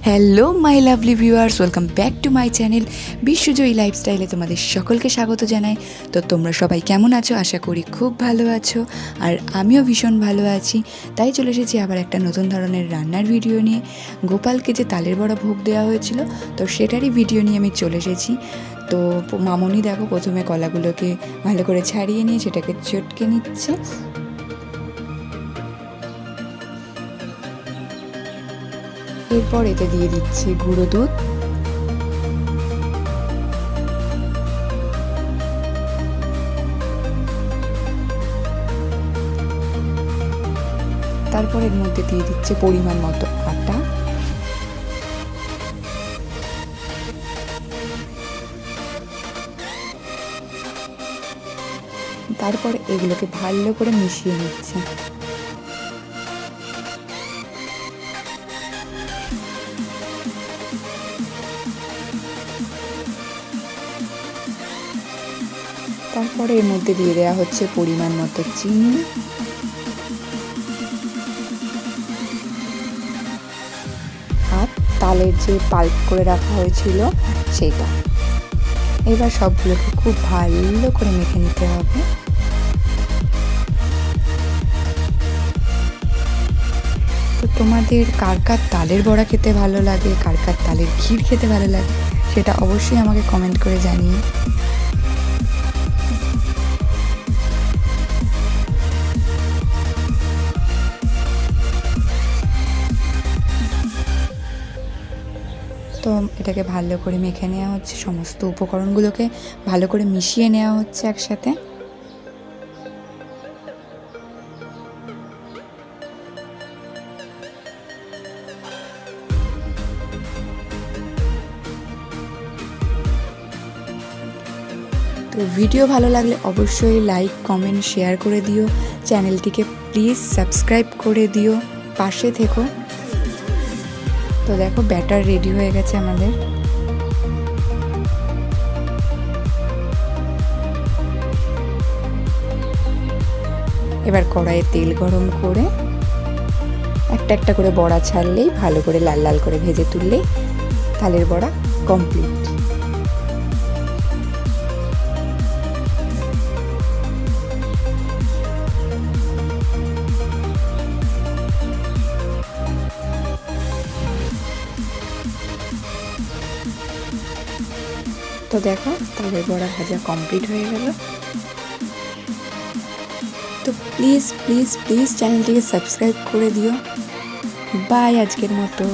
Hello my lovely viewers, welcome back to my channel বিশ্বজয়ী লাইফস্টাইলে তোমাদের সকলকে স্বাগত জানাই। তো তোমরা সবাই কেমন আছো? আশা করি খুব ভালো আছো, আর আমিও ভীষণ ভালো আছি। তাই চলে এসেছি আবার একটা নতুন ধরনের রান্নার ভিডিও নিয়ে। গোপালকে যে তালের বড়া ভোগ দেওয়া হয়েছিল, তো সেটারই ভিডিও নিয়ে আমি চলে এসেছি। তো মামনি দেখো প্রথমে কলাগুলোকে ভালো করে ছাড়িয়ে নিয়ে সেটাকে চটকে নিচ্ছে। এরপর এতে দিয়ে দিচ্ছি গুঁড়ো দুধ, তারপর এর মধ্যে দিয়ে দিচ্ছে পরিমাণ মতো আটা, তারপর এগুলোকে ভালো করে মিশিয়ে নিচ্ছে। তারপরে এর মধ্যে দিয়ে দেওয়া হচ্ছে পরিমাণ মতো চিনি, আর তালের যে পাল্প করে রাখা হয়েছিল সেটা। এবার সবগুলোকে খুব ভালো করে মেখে নিতে হবে। তো তোমাদের কার কার তালের বড়া খেতে ভালো লাগে, কার কার তালের ক্ষীর খেতে ভালো লাগে, সেটা অবশ্যই আমাকে কমেন্ট করে জানিয়ে। তো এটাকে ভালো করে মেখে নেওয়া হচ্ছে, সমস্ত উপকরণগুলোকে ভালো করে মিশিয়ে নেওয়া হচ্ছে একসাথে। তো ভিডিও ভালো লাগলে অবশ্যই লাইক, কমেন্ট, শেয়ার করে দিও। চ্যানেলটিকে প্লিজ সাবস্ক্রাইব করে দিও, পাশে থেকো। তো দেখো ব্যাটার রেডি হয়ে গেছে আমাদের। এবার কড়াইয়ে তেল গরম করে একটা একটা করে বড়া ছাড়লেই, ভালো করে লাল লাল করে ভেজে তুললেই তালের বড়া কমপ্লিট। তো দেখো তালের বড়া ভাজা কমপ্লিট হয়ে গেল। তো প্লিজ প্লিজ প্লিজ চ্যানেলটিকে সাবস্ক্রাইব করে দিও। বাই আজকের মতো।